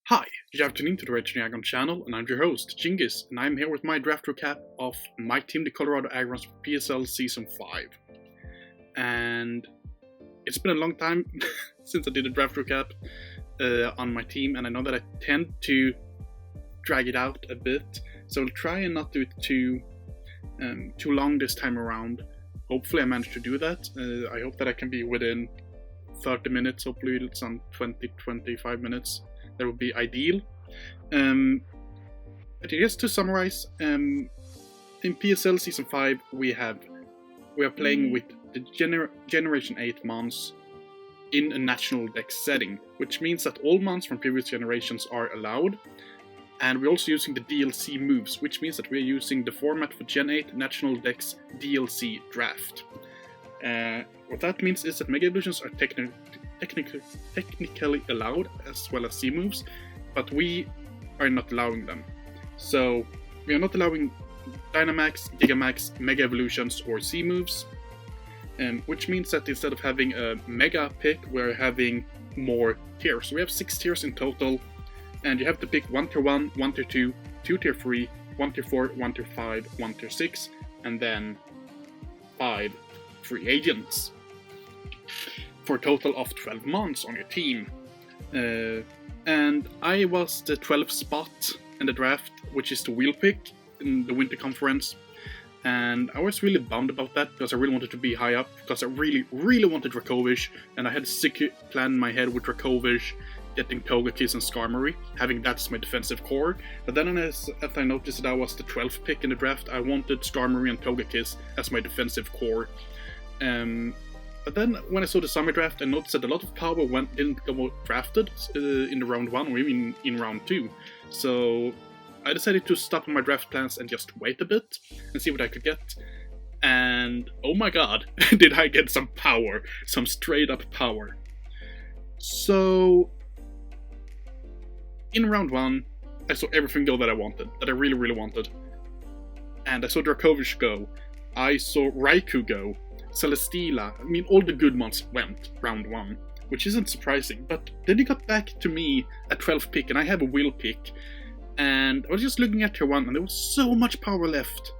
Hi, you're tuning into the Aggron channel, and I'm your host, Djingis, and I'm here with my draft recap of my team, the Colorado Aggrons, for PSL Season 5. And it's been a long time since I did a draft recap on my team, and I know that I tend to drag it out a bit, so I'll try and not do it too long this time around. Hopefully I manage to do that. I hope that I can be within 30 minutes, hopefully it's on 20-25 minutes. That would be ideal. But just to summarize, in PSL Season 5 we are playing with the Generation 8 mons in a national dex setting, which means that all mons from previous generations are allowed, and we're also using the DLC moves, which means that we're using the format for Gen 8 National Dex DLC Draft. What that means is that Mega Evolutions are technically allowed, as well as C moves, but we are not allowing them. So we are not allowing Dynamax, Gigamax, Mega Evolutions, or C moves, which means that instead of having a Mega pick, we're having more tiers. So we have 6 tiers in total, and you have to pick 1 tier 1, 1 tier 2, 2 tier 3, 1 tier 4, 1 tier 5, 1 tier 6, and then 5 free agents, for a total of 12 mons on your team. And I was the 12th spot in the draft, which is the wheel pick in the Winter Conference. And I was really bummed about that, because I really wanted to be high up, because I really wanted Dracovish, and I had a sick plan in my head with Dracovish, getting Togekiss and Skarmory, having that as my defensive core. But then as I noticed that I was the 12th pick in the draft, I wanted Skarmory and Togekiss as my defensive core. But then when I saw the summer draft, I noticed that a lot of power didn't go drafted in the round 1 or even in round 2. So I decided to stop on my draft plans and just wait a bit and see what I could get. And oh my god, did I get some power, some straight up power. So in round 1, I saw everything go that I wanted, that I really wanted. And I saw Dracovish go, I saw Raikou go, Celesteela, I mean all the good mons went round 1, which isn't surprising, but then it got back to me at 12th pick, and I have a wheel pick, and I was just looking at tier 1, and there was so much power left.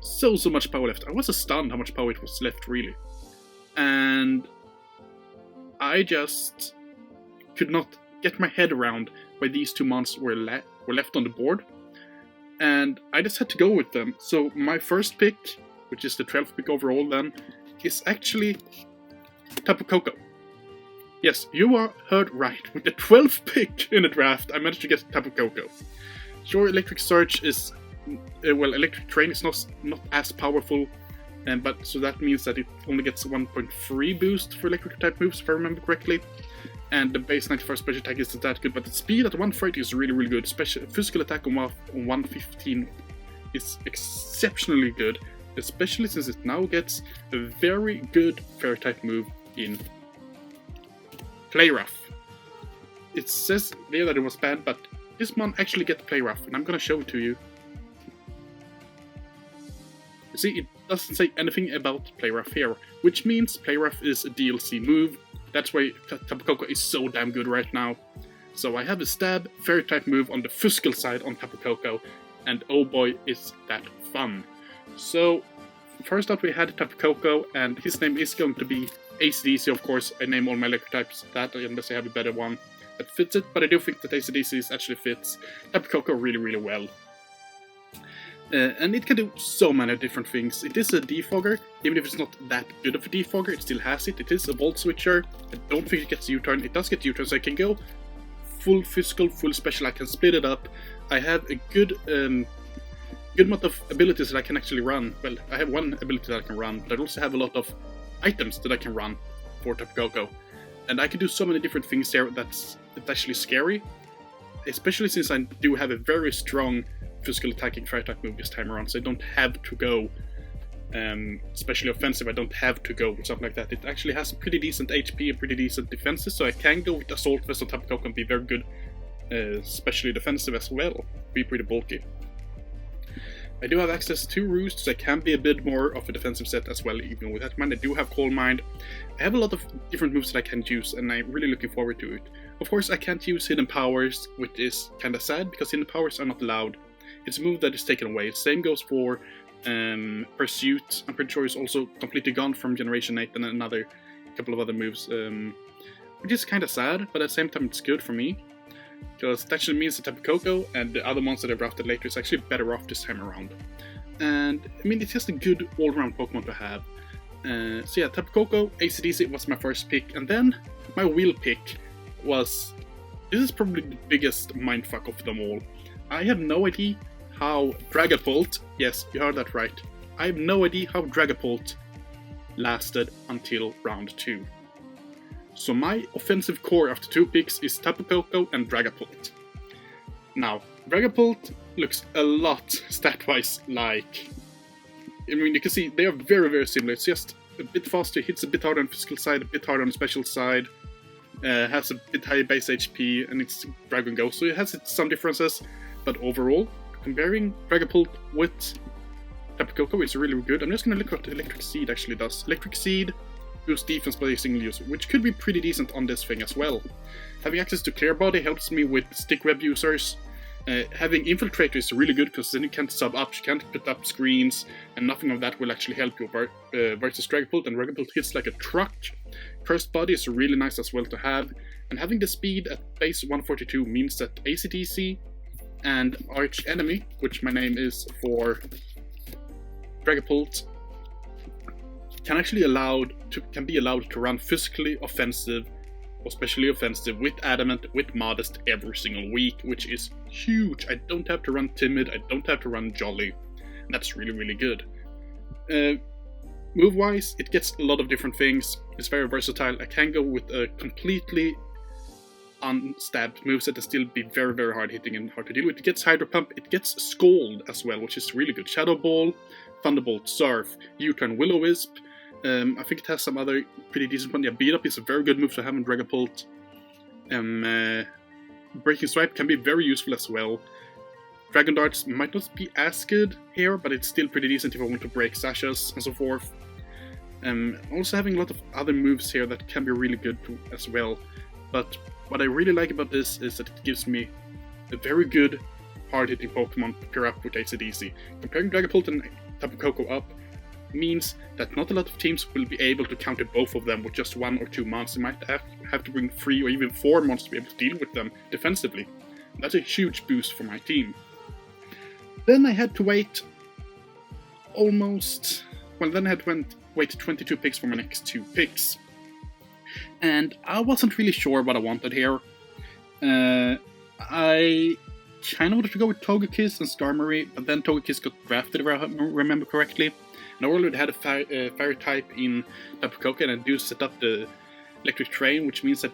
So much power left. I was stunned how much power it was left, really. And I just could not get my head around why these 2 mons were left on the board, and I just had to go with them. So my first pick, which is the 12th pick overall then, is actually Tapu Koko. Yes, you heard right. With the 12th pick in the draft, I managed to get Tapu Koko. Sure, Electric Surge is... Electric Train is not as powerful, but so that means that it only gets 1.3 boost for electric type moves, if I remember correctly. And the base 94 special attack isn't that good, but the speed at 130 is really good. Physical attack on 115 is exceptionally good, especially since it now gets a very good fairy type move in Play Rough. It says there that it was banned, but this one actually gets Play Rough, and I'm gonna show it to you. You see, it doesn't say anything about Play Rough here, which means Play Rough is a DLC move. That's why Tapu Koko is so damn good right now. So I have a stab fairy type move on the physical side on Tapu Koko, and oh boy, is that fun. So, first up we had Tapu Koko, and his name is going to be AC/DC, of course. I name all my electric types that, unless I have a better one that fits it, but I do think that AC/DC actually fits Tapu Koko really well. And it can do so many different things. It is a defogger, even if it's not that good of a defogger, it still has it. It is a Volt Switcher. I don't think it gets U-turn. It does get U-turn, so I can go full physical, full special. I can split it up. I have a good amount of abilities that I can actually run. Well, I have one ability that I can run, but I also have a lot of items that I can run for Tapu Koko. And I can do so many different things there that's actually scary. Especially since I do have a very strong physical attacking fire type move this time around, so I don't have to go especially offensive. I don't have to go with something like that. It actually has pretty decent HP and pretty decent defenses, so I can go with Assault Vest on Tapu Koko and be very good, especially defensive as well. Be pretty bulky. I do have access to Roost, so I can be a bit more of a defensive set as well, even with that. I do have Coal Mine. I have a lot of different moves that I can use, and I'm really looking forward to it. Of course, I can't use Hidden Powers, which is kinda sad, because Hidden Powers are not allowed. It's a move that is taken away. Same goes for Pursuit. I'm pretty sure it's also completely gone from Generation 8, and another couple of other moves, which is kinda sad, but at the same time it's good for me. Because that actually means that Tapu Koko and the other ones that I've drafted later is actually better off this time around. And, I mean, it's just a good all-around Pokemon to have. So yeah, Tapu Koko, AC/DC was my first pick, and then my wheel pick was... This is probably the biggest mindfuck of them all. I have no idea how Dragapult... Yes, you heard that right. I have no idea how Dragapult lasted until round 2. So my offensive core after 2 picks is Tapu Koko and Dragapult. Now, Dragapult looks a lot stat-wise like... I mean, you can see they are very, very similar. It's just a bit faster, hits a bit harder on the physical side, a bit harder on the special side, has a bit higher base HP, and it's Dragon Ghost, so it has some differences. But overall, comparing Dragapult with Tapu Koko is really good. I'm just going to look what Electric Seed actually does. Electric Seed boosts defense by single use, which could be pretty decent on this thing as well. Having access to Clear Body helps me with stick web users. Having Infiltrator is really good because then you can't sub up, you can't put up screens, and nothing of that will actually help you versus Dragapult, and Dragapult hits like a truck. Cursed Body is really nice as well to have, and having the speed at base 142 means that AC/DC and Arch Enemy, which my name is for Dragapult, can be allowed to run physically offensive, or specially offensive, with Adamant, with Modest every single week, which is huge. I don't have to run Timid, I don't have to run Jolly, and that's really, really good. Move-wise, it gets a lot of different things. It's very versatile. I can go with a completely unstabbed moveset and still be very, very hard hitting and hard to deal with. It gets Hydro Pump, it gets Scald as well, which is really good. Shadow Ball, Thunderbolt, Surf, U-Turn, Will-O-Wisp. I think it has some other pretty decent one. Yeah, Beat Up is a very good move to have in Dragapult. Breaking Swipe can be very useful as well. Dragon Darts might not be as good here, but it's still pretty decent if I want to break Sashas and so forth. Also having a lot of other moves here that can be really good too, as well. But what I really like about this is that it gives me a very good hard-hitting Pokemon to pair up with AC/DC. Comparing Dragapult and Tapu Koko up means that not a lot of teams will be able to counter both of them with just 1 or 2 months. They might have to bring 3 or even 4 months to be able to deal with them defensively. That's a huge boost for my team. Then I had to wait wait 22 picks for my next 2 picks. And I wasn't really sure what I wanted here. I kind of wanted to go with Togekiss and Skarmory, but then Togekiss got drafted, if I remember correctly. And I already had a fire type in Tapu Koko, and I do set up the Electric Train, which means that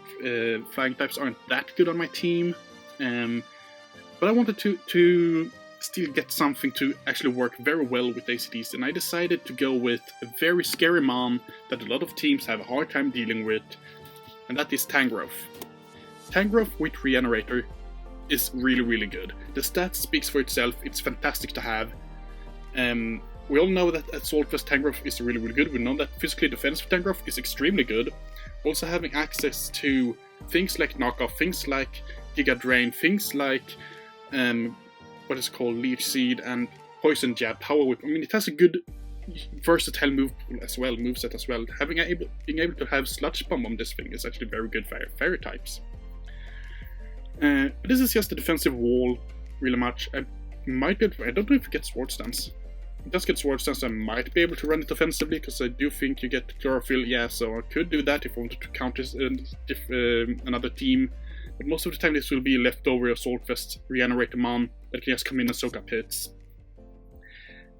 flying types aren't that good on my team. But I wanted to still get something to actually work very well with AC/DC, and I decided to go with a very scary mom that a lot of teams have a hard time dealing with, and that is Tangrowth. Tangrowth with Regenerator is really, really good. The stats speaks for itself, it's fantastic to have. We all know that Assault Vest Tangrowth is really, really good. We know that physically defensive Tangrowth is extremely good. Also having access to things like Knockoff, things like Giga Drain, things like what is called Leech Seed and Poison Jab, Power Whip. I mean, it has a good versatile moveset as well. Being able to have Sludge Bomb on this thing is actually very good for fairy types. But this is just a defensive wall, really much. I don't know if it gets Swords Dance. If it does get Swords Dance, I might be able to run it offensively, because I do think you get Chlorophyll, yeah, so I could do that if I wanted to counter another team. But most of the time this will be leftover Assault Vest, Regenerate Mon, that can just come in and soak up hits.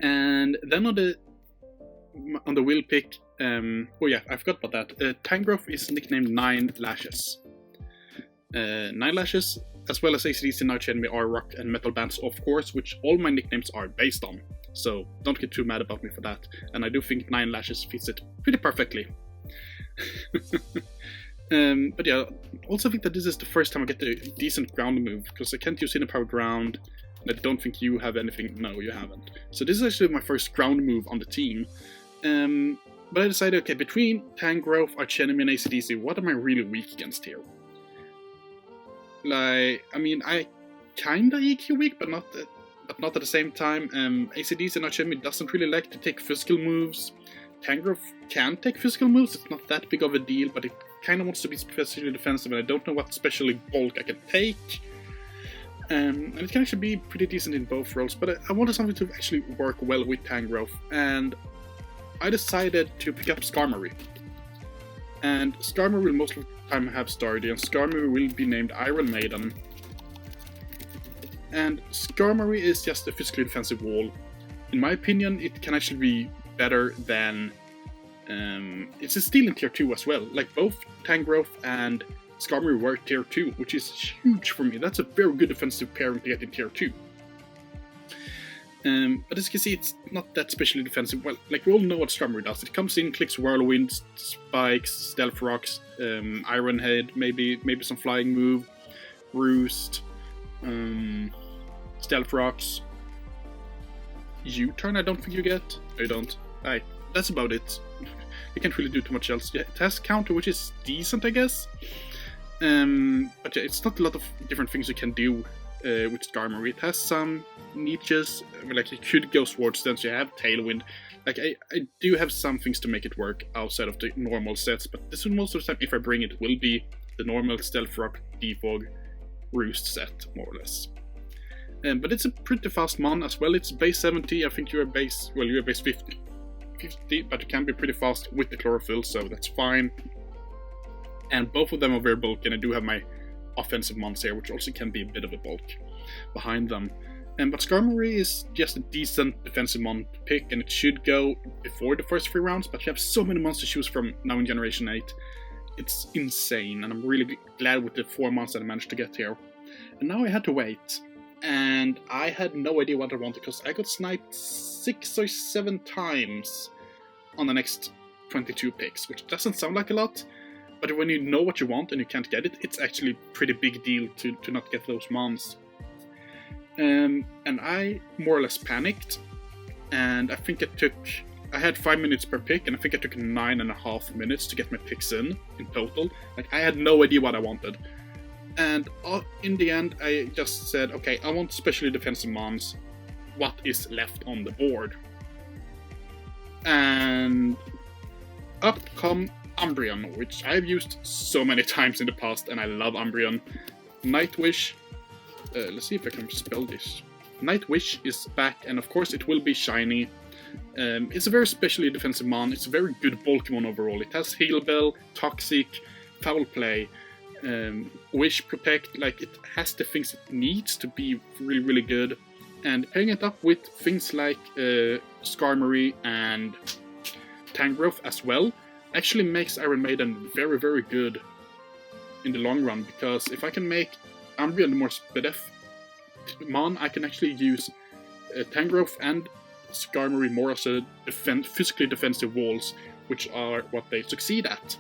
And then on the wheel pick, oh yeah, I forgot about that. Tangrowth is nicknamed 9 Lashes. 9 Lashes, as well as AC/DC, Arch Enemy, are Rock and Metal Bands, of course, which all my nicknames are based on. So don't get too mad about me for that. And I do think 9 Lashes fits it pretty perfectly. But yeah, also think that this is the first time I get a decent ground move, because I can't use Hidden Power Ground. I don't think you have anything. No, you haven't. So this is actually my first ground move on the team. But I decided, okay, between Tangrowth, Archenemy, and AC/DC, what am I really weak against here? Like, I mean, I kinda EQ weak, but not at the same time. AC/DC and Archenemy doesn't really like to take physical moves. Tangrowth can take physical moves, it's not that big of a deal, but it kinda wants to be especially defensive, and I don't know what special bulk I can take. And it can actually be pretty decent in both roles, but I wanted something to actually work well with Tangrowth, and I decided to pick up Skarmory. And Skarmory will most of the time have Stardy, and Skarmory will be named Iron Maiden. And Skarmory is just a physically defensive wall. In my opinion, it can actually be better than... it's a steal in tier 2 as well. Like, both Tangrowth and Skarmory were tier 2, which is huge for me. That's a very good defensive pairing to get in tier 2. But as you can see, it's not that specially defensive. Well, like, we all know what Skarmory does. It comes in, clicks Whirlwind, Spikes, Stealth Rocks, Iron Head, maybe some Flying Move, Roost, Stealth Rocks. U-turn I don't think you get. I don't. That's about it. You can't really do too much else. Yeah, it has counter, which is decent, I guess. But yeah, it's not a lot of different things you can do with Skarmory. It has some niches, like you could go Swords Dance, you have Tailwind. Like, I do have some things to make it work outside of the normal sets, but this will most of the time, if I bring it, will be the normal Stealth Rock, Defog, Roost set, more or less. But it's a pretty fast mon as well. It's base 70, I think you're base 50, but you can be pretty fast with the Chlorophyll, so that's fine. And both of them are very bulky, and I do have my offensive mons here, which also can be a bit of a bulk behind them. But Skarmory is just a decent defensive mon to pick, and it should go before the first 3 rounds, but you have so many mons to choose from now in Generation 8. It's insane, and I'm really glad with the 4 months that I managed to get here. And now I had to wait, and I had no idea what I wanted, because I got sniped 6 or 7 times on the next 22 picks, which doesn't sound like a lot, but when you know what you want and you can't get it, it's actually a pretty big deal to not get those mons. And I more or less panicked, and I think I had 5 minutes per pick, and I think I took 9.5 minutes to get my picks in total. Like, I had no idea what I wanted. And in the end, I just said, okay, I want specially defensive mons. What is left on the board? And up come Umbreon, which I've used so many times in the past, and I love Umbreon. Nightwish. Let's see if I can spell this. Nightwish is back, and of course it will be shiny. It's a very specially defensive mon. It's a very good bulk mon overall. It has Heal Bell, Toxic, Foul Play, Wish, Protect. Like, it has the things it needs to be really, really good. And pairing it up with things like Skarmory and Tangrowth as well actually makes Iron Maiden very, very good in the long run, because if I can make Umbreon the more Spadef mon, I can actually use Tangrowth and Skarmory more as a physically defensive walls, which are what they succeed at.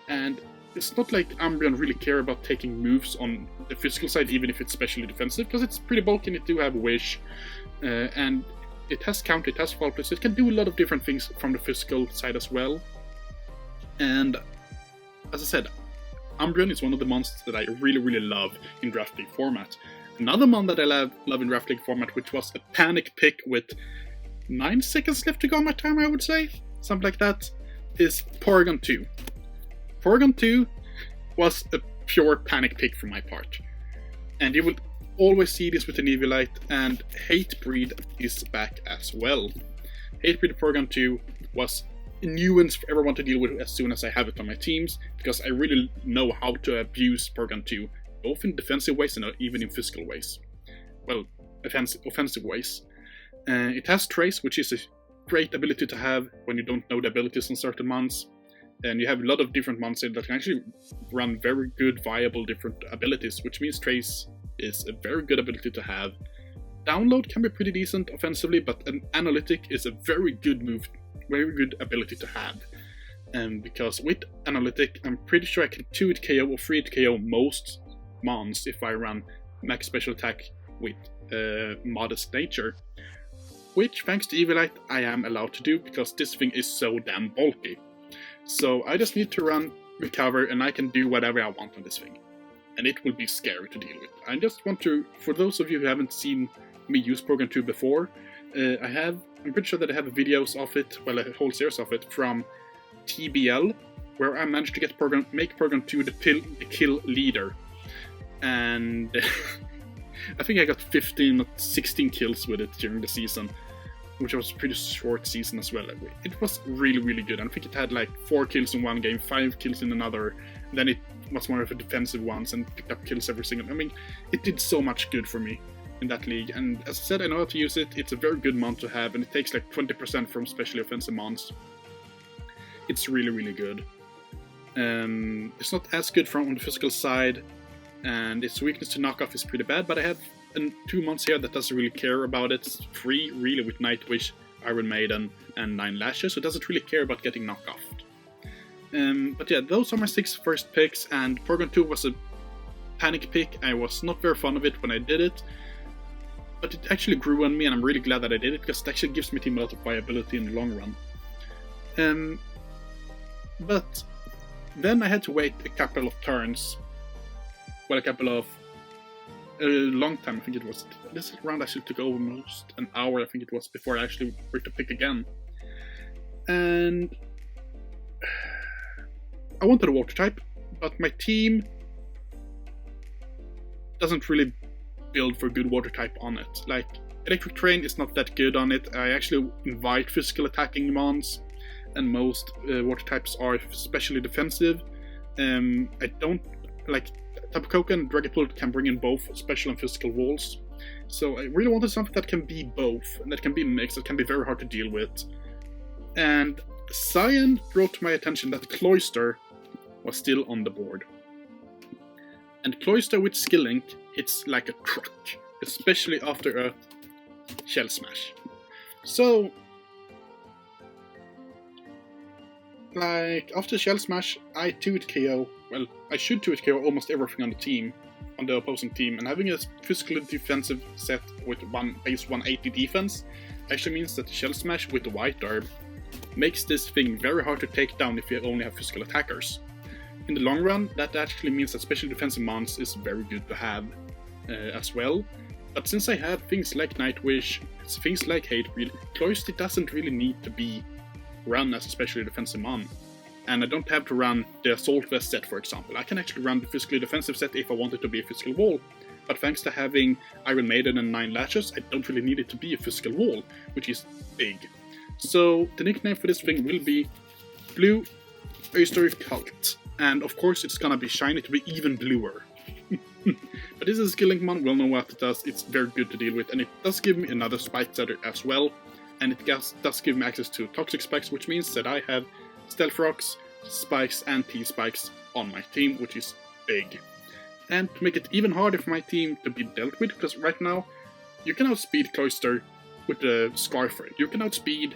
And it's not like Umbreon really care about taking moves on the physical side, even if it's specially defensive, because it's pretty bulky and it do have Wish, and it has counter, it has fall play, so it can do a lot of different things from the physical side as well. And as I said, Umbreon is one of the monsters that I really, really love in Draft League format. Another mon that I love in Draft League format, which was a panic pick with 9 seconds left to go on my timer, I would say, something like that, is Porygon 2. Porygon 2 was a pure panic pick from my part. And you will always see this with an Eviolite, and Hatebreed is back as well. Hatebreed Porygon 2 was a nuance for everyone to deal with as soon as I have it on my teams, because I really know how to abuse Porygon 2, both in defensive ways and even in physical ways. Well, offensive ways. It has Trace, which is a great ability to have when you don't know the abilities on certain mons. And you have a lot of different mons that can actually run very good, viable different abilities, which means Trace is a very good ability to have. Download can be pretty decent offensively, but an Analytic is a very good move, very good ability to have. Because with Analytic, I'm pretty sure I can 2-hit KO or 3-hit KO most mons if I run max special attack with modest nature, which thanks to Evilite I am allowed to do because this thing is so damn bulky. So I just need to run recover and I can do whatever I want on this thing. And it will be scary to deal with. I just want to, for those of you who haven't seen me use Program 2 before, I'm pretty sure that I have videos of it, well, a whole series of it, from TBL, where I managed to make Program 2 the kill leader. And I think I got 15 or 16 kills with it during the season, which was a pretty short season as well. It was really, really good. I think it had like 4 kills in one game, 5 kills in another, then it was more of a defensive ones and picked up kills every single... I mean, it did so much good for me in that league, and as I said, I know how to use it. It's a very good mon to have, and it takes like 20% from specially offensive mons. It's really, really good. It's not as good from on the physical side, and its weakness to knock off is pretty bad, but I have 2 months here that doesn't really care about it. It's free, really, with Nightwish, Iron Maiden, and 9 Lashes, so it doesn't really care about getting knocked off. But yeah, those are my 6 first picks, and Program 2 was a panic pick. I was not very fond of it when I did it, but it actually grew on me, and I'm really glad that I did it, because it actually gives my team a lot of viability in the long run. But then I had to wait a couple of turns. Well, a long time, I think it was. This round actually took almost an hour, I think it was, before I actually were to pick again. And I wanted a water type, but my team doesn't really build for good water type on it. Like, Electric Terrain is not that good on it. I actually invite physical attacking mons, and most water types are especially defensive. I don't like Tapu Koko and Dragapult can bring in both special and physical walls. So I really wanted something that can be both, and that can be mixed, that can be very hard to deal with. And Cyan brought to my attention that Cloyster was still on the board. And Cloyster with Skill Link hits like a truck, especially after a Shell Smash. So, like, after Shell Smash, I 2-hit KO. Well, I should 2-hit KO almost everything on the team, on the opposing team, and having a physically defensive set with base 180 defense actually means that the Shell Smash with the White Herb makes this thing very hard to take down if you only have physical attackers. In the long run, that actually means that special defensive mons is very good to have as well. But since I have things like Nightwish, things like Hatebreed, Cloyster doesn't really need to be run as a specially defensive mon. And I don't have to run the Assault Vest set, for example. I can actually run the physically defensive set if I want it to be a physical wall. But thanks to having Iron Maiden and 9 Lashes, I don't really need it to be a physical wall, which is big. So the nickname for this thing will be Blue Oyster Cult. And of course it's gonna be shiny to be even bluer. But this is a Skill Link mon, we'll know what it does, it's very good to deal with, and it does give me another Spike Setter as well. And it does give me access to Toxic Spikes, which means that I have Stealth Rocks, Spikes, and T-Spikes on my team, which is big. And to make it even harder for my team to be dealt with, because right now, you can outspeed Cloyster with the Scarfer. You can outspeed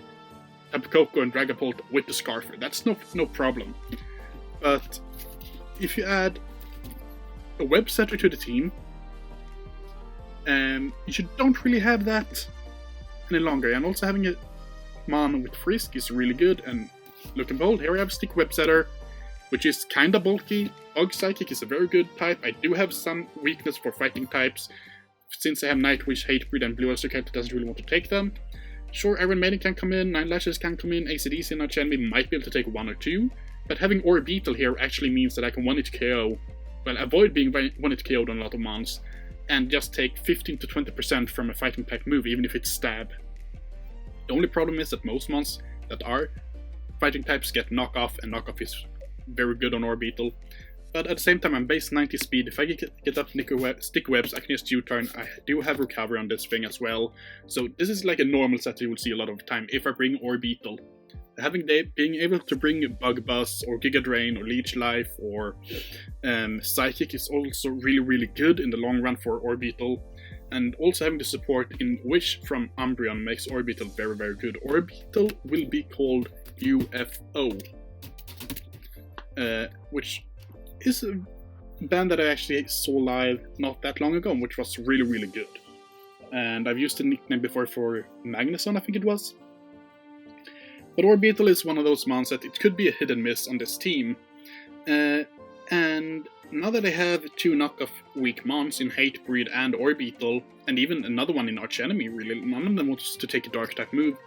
Tapu Koko and Dragapult with the Scarfer. That's no problem. But if you add a Web Setter to the team, you don't really have that any longer. And also having a mon with Frisk is really good, and look and behold, here I have Stick Web Setter, which is kinda bulky. Bug Psychic is a very good type. I do have some weakness for fighting types, since I have Nightwish, Hatebreed, and Blue Oyster Cult doesn't really want to take them. Sure, Iron Maiden can come in, 9 Lashes can come in, ACDC and Archenemy might be able to take 1 or 2, but having Orbeetle here actually means that I can 1-hit KO, well, avoid being 1-hit KO'd on a lot of mons, and just take 15 to 20% from a fighting type move, even if it's stab. The only problem is that most mons that are fighting types get knockoff, and knockoff is very good on Orbeetle. But at the same time, I'm base 90 speed. If I get up Stick Webs, I can just U-turn. I do have recovery on this thing as well. So this is like a normal set you will see a lot of the time if I bring Orbeetle. Being able to bring Bug Buzz or Giga Drain or Leech Life or Psychic is also really, really good in the long run for Orbeetle. And also having the support in Wish from Umbreon makes Orbeetle very, very good. Orbeetle will be called UFO, which is a band that I actually saw live not that long ago, which was really, really good. and I've used the nickname before for Magnuson, I think it was. But Orbital is one of those mons that it could be a hit and miss on this team. And now that I have 2 knockoff weak mons in Hatebreed and Orbital, and even another one in Archenemy, really, none of them wants to take a Dark type move,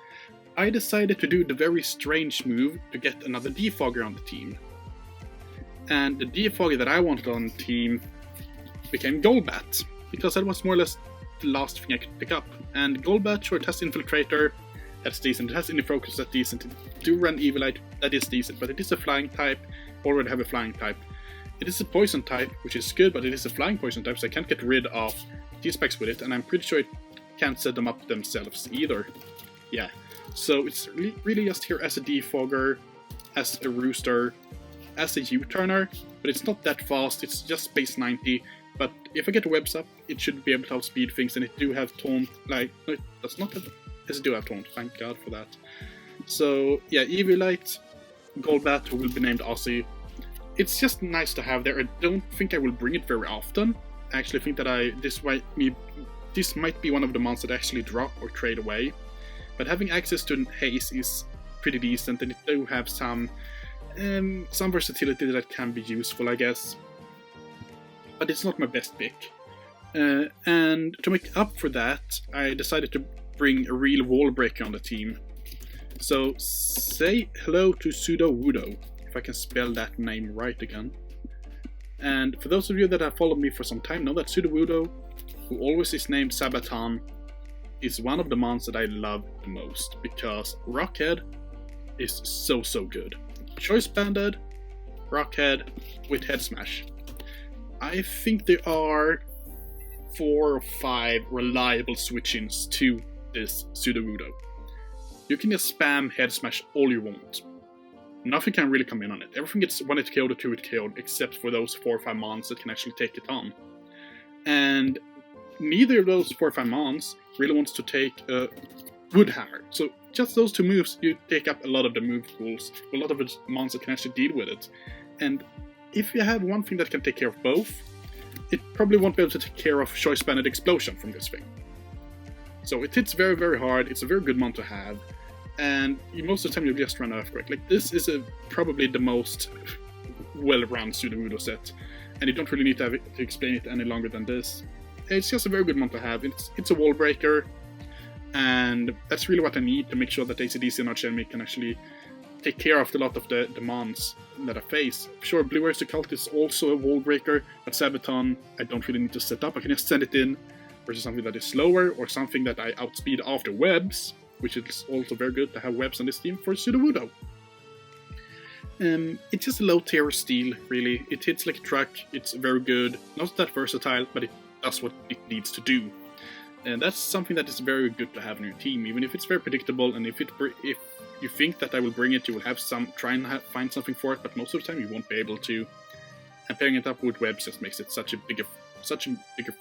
I decided to do the very strange move to get another Defogger on the team. And the Defogger that I wanted on the team became Golbat, because that was more or less the last thing I could pick up. And Golbat, sure, it has Infiltrator, that's decent, it has Indie Focus, that's decent, it do run Evilite, that is decent, but it is a flying type, already have a flying type. It is a poison type, which is good, but it is a flying poison type, so I can't get rid of T-Specs with it, and I'm pretty sure it can't set them up themselves either. Yeah, so it's really just here as a Defogger, as a Rooster, as a U-turner, but it's not that fast, it's just base 90, but if I get the webs up, it should be able to outspeed things, and it do have Taunt, like, no, it does not have, yes, it do have Taunt, thank God for that. So, yeah, Evilite, Golbat, who will be named Aussie. It's just nice to have there. I don't think I will bring it very often. I actually think that this might be one of the mons that I actually drop or trade away. But having access to Haze is pretty decent, and it do have some versatility that can be useful, I guess. But it's not my best pick. And to make up for that, I decided to bring a real wall breaker on the team. So say hello to Sudowoodo, if I can spell that name right again. And for those of you that have followed me for some time know that Sudowoodo, who always is named Sabaton, is one of the mons that I love the most, because Rockhead is so good. Choice Banded, Rockhead with Head Smash. I think there are 4 or 5 reliable switch-ins to this Sudowoodo. You can just spam Head Smash all you want. Nothing can really come in on it. Everything gets 1-hit KO'd or 2-hit KO'd, except for those 4 or 5 mons that can actually take it on. And neither of those 4 or 5 mons really wants to take a Wood Hammer. So just those 2 moves, you take up a lot of the move pools, a lot of the mons that can actually deal with it. And if you have one thing that can take care of both, it probably won't be able to take care of Choice Banded Explosion from this thing. So it hits very hard, it's a very good mon to have, and most of the time you'll just run Earthquake. Like, this is probably the most well-run Sudowoodo set, and you don't really need to explain it any longer than this. It's just a very good mon to have. It's a wall breaker, and that's really what I need to make sure that ACDC and Archenemy can actually take care of a lot of the mons that I face. Sure, Blue Oyster Cult is also a wall breaker, but Sabaton I don't really need to set up. I can just send it in versus something that is slower, or something that I outspeed after webs, which is also very good to have webs on this team for Sudowoodo. It's just a low tier steal, really. It hits like a truck, it's very good, not that versatile, but it does what it needs to do. And that's something that is very good to have on your team, even if it's very predictable, and if you think that I will bring it, you will have try and find something for it, but most of the time you won't be able to. And pairing it up with webs just makes it such a bigger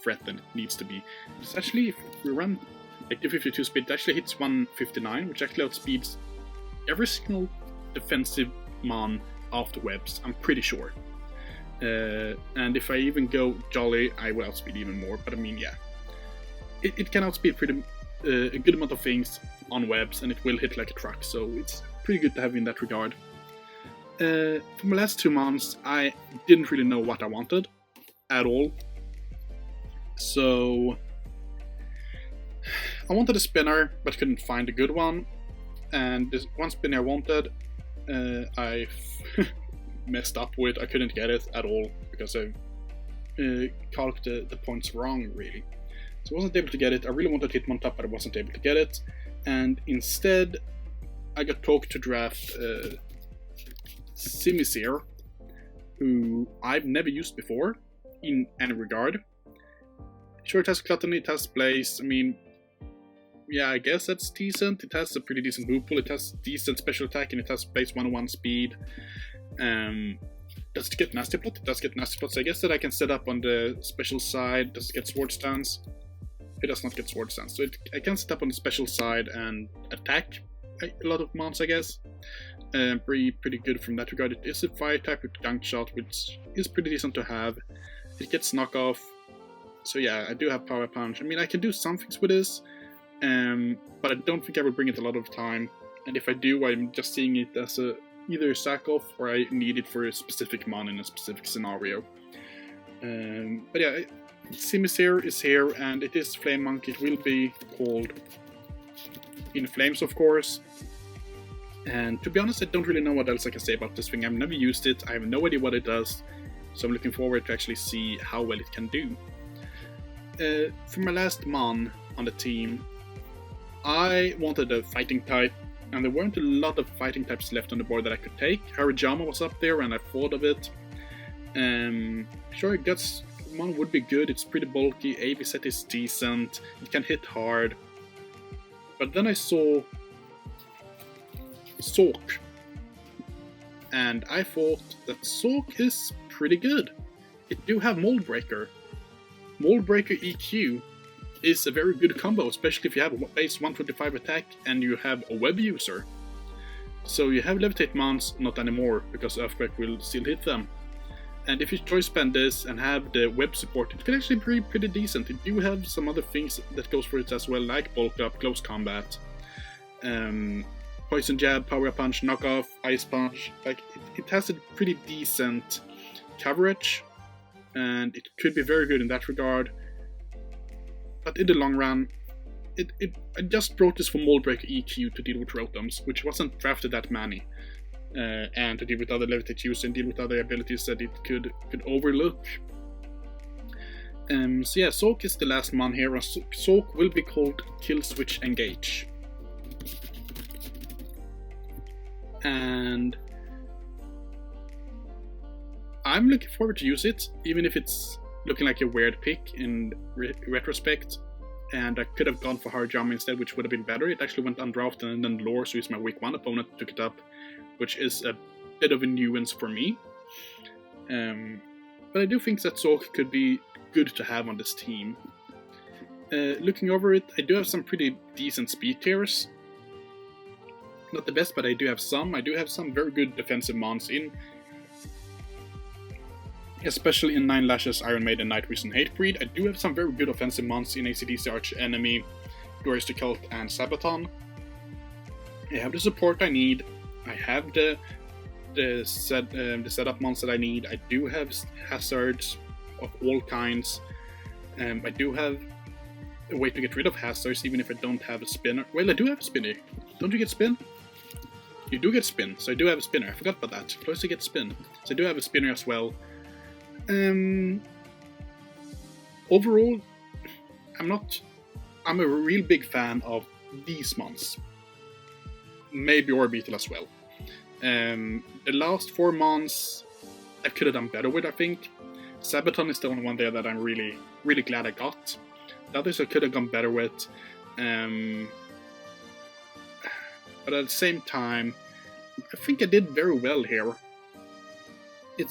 threat than it needs to be. It's actually, if we run like 252 speed, it actually hits 159, which actually outspeeds every single defensive mon after webs, I'm pretty sure. And if I even go Jolly, I will outspeed even more, but I mean, yeah. It can outspeed a good amount of things on webs, and it will hit like a truck, so it's pretty good to have in that regard. For my last 2 months, I didn't really know what I wanted at all. So I wanted a spinner, but couldn't find a good one. And this one spinner I wanted, I messed up with. I couldn't get it at all because I calced the points wrong, really. So I wasn't able to get it. I really wanted Hitmontop, but I wasn't able to get it. And instead, I got talked to draft Simisear, who I've never used before in any regard. Sure, it has Gluttony, it has Blaze. I mean, yeah, I guess that's decent. It has a pretty decent move pool, it has decent special attack, and it has base 101 speed. Does it get Nasty Plot? It does get Nasty Plot, so I guess that I can set up on the special side. Does it get Sword Stance? It does not get Sword Stance, so I can set up on the special side and attack a lot of mons, I guess. Pretty good from that regard. It is a fire type with Gunk Shot, which is pretty decent to have. It gets knockoff, So yeah, I do have Power Punch. I mean, I can do some things with this, but I don't think I will bring it a lot of time. And if I do, I'm just seeing it as either a sack off or I need it for a specific mon in a specific scenario. But yeah, Simisear is here, and it is Flame Monk. It will be called In Flames, of course. And to be honest, I don't really know what else I can say about this thing. I've never used it, I have no idea what it does, so I'm looking forward to actually see how well it can do. For my last mon on the team, I wanted a fighting type, and there weren't a lot of fighting types left on the board that I could take. Harajama was up there, and I thought of it. Sure, Guts mon would be good, it's pretty bulky, AV set is decent, it can hit hard. But then I saw Sork, and I thought that Sork is pretty good. It do have Mold Breaker. Mold Breaker EQ is a very good combo, especially if you have a base 125 attack and you have a web user. So you have Levitate mons, not anymore, because Earthquake will still hit them. And if you choice spend this and have the web support, it can actually be pretty decent. It do have some other things that goes for it as well, like Bulk Up, Close Combat, Poison Jab, Power Punch, Knockoff, Ice Punch. Like, it has a pretty decent coverage, and it could be very good in that regard. But in the long run, I just brought this for Mold Breaker EQ to deal with Rotoms, which wasn't drafted that many. And to deal with other Levitate use and deal with other abilities that it could overlook. So yeah, Sork is the last mon here. Sork will be called Kill Switch Engage. And I'm looking forward to use it, even if it's looking like a weird pick in retrospect. And I could have gone for Harajama instead, which would have been better. It actually went undrafted, and then Lore, so he's my week 1 opponent, took it up, which is a bit of a nuance for me. But I do think that Sork could be good to have on this team. Looking over it, I do have some pretty decent speed tiers. Not the best, but I do have some. I do have some very good defensive mons in, especially in 9 Lashes, Iron Maiden, Night Vision, Hatebreed. I do have some very good offensive mons in ACDC Arch Enemy, Doris the Cult, and Sabaton. I have the support I need. I have the setup mons that I need. I do have hazards of all kinds. I do have a way to get rid of hazards, even if I don't have a spinner. Well, I do have a spinner. Don't you get spin? You do get spin, so I do have a spinner. I forgot about that. Close to get spin. So I do have a spinner as well. Overall, I'm a real big fan of these mons. Maybe Orbital as well. The last 4 mons I could have done better with, I think. Sabaton is the only one there that I'm really, really glad I got. The others I could have gone better with. But at the same time, I think I did very well here. It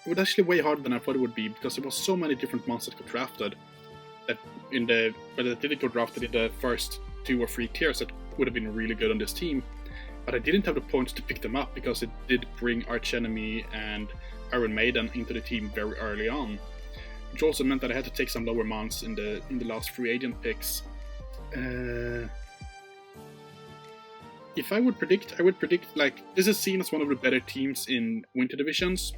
was actually way harder than I thought it would be, because there was so many different mons that got drafted. That didn't go drafted in the first 2 or 3 tiers that would have been really good on this team. But I didn't have the points to pick them up, because it did bring Arch Enemy and Iron Maiden into the team very early on. Which also meant that I had to take some lower mons in the last free agent picks. If I would predict, like, this is seen as one of the better teams in Winter Divisions.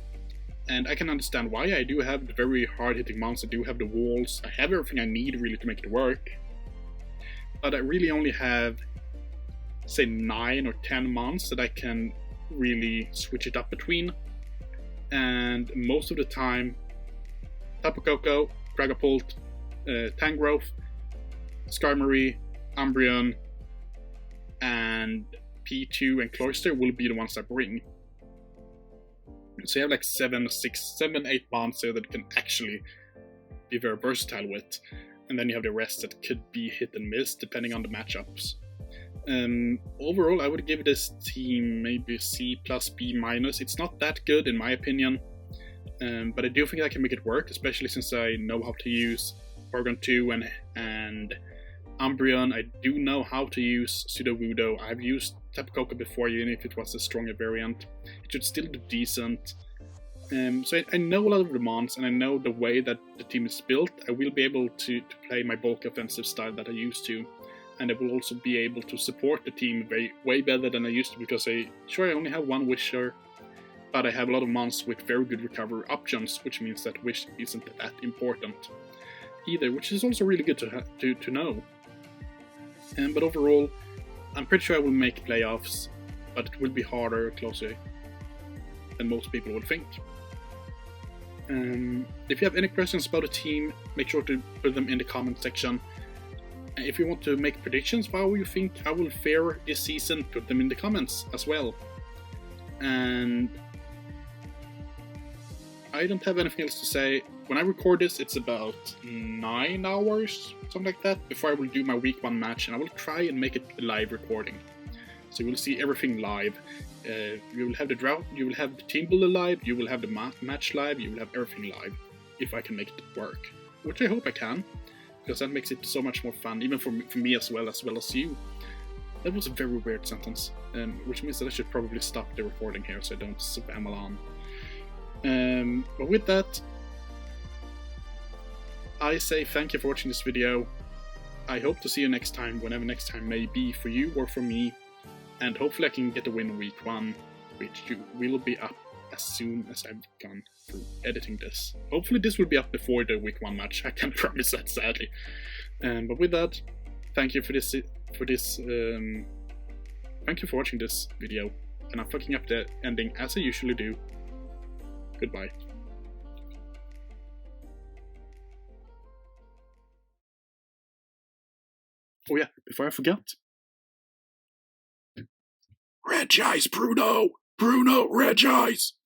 And I can understand why. I do have the very hard-hitting mons, I do have the walls, I have everything I need really to make it work. But I really only have, say, 9 or 10 mons that I can really switch it up between. And most of the time, Tapu Koko, Dragapult, Tangrowth, Skarmory, Umbreon, and P2 and Cloyster will be the ones I bring. So you have like 7, 8 mons there that you can actually be very versatile with. And then you have the rest that could be hit and miss depending on the matchups. Overall, I would give this team maybe C+, B-. It's not that good in my opinion. But I do think I can make it work, especially since I know how to use Porygon 2 and Umbreon. I do know how to use Sudowoodo. I've used Tapu Koko before, even if it was a stronger variant. It should still do decent. So I know a lot of the demands, and I know the way that the team is built. I will be able to play my bulk offensive style that I used to, and I will also be able to support the team way better than I used to, because I only have one Wisher, but I have a lot of mons with very good recovery options, which means that Wish isn't that important either, which is also really good to know. But overall, I'm pretty sure I will make playoffs, but it will be harder, closer than most people would think. If you have any questions about the team, make sure to put them in the comment section. If you want to make predictions for how you think I will fare this season, put them in the comments as well. And I don't have anything else to say. When I record this, it's about 9 hours, something like that, before I will do my week 1 match, and I will try and make it a live recording. So you will see everything live. You will have the drought, you will have the team builder live, you will have the match live, you will have everything live, if I can make it work. Which I hope I can, because that makes it so much more fun, even for me as well as you. That was a very weird sentence, which means that I should probably stop the recording here so I don't spam along. But with that, I say thank you for watching this video. I hope to see you next time, whenever next time may be for you or for me. And hopefully I can get a win week 1, which will be up as soon as I've gone through editing this. Hopefully this will be up before the week 1 match. I can't promise that, sadly. But with that, thank you for this. Thank you for watching this video, and I'm fucking up the ending as I usually do. Goodbye. Oh yeah, before I forget. Red eyes, Bruno! Bruno, red eyes!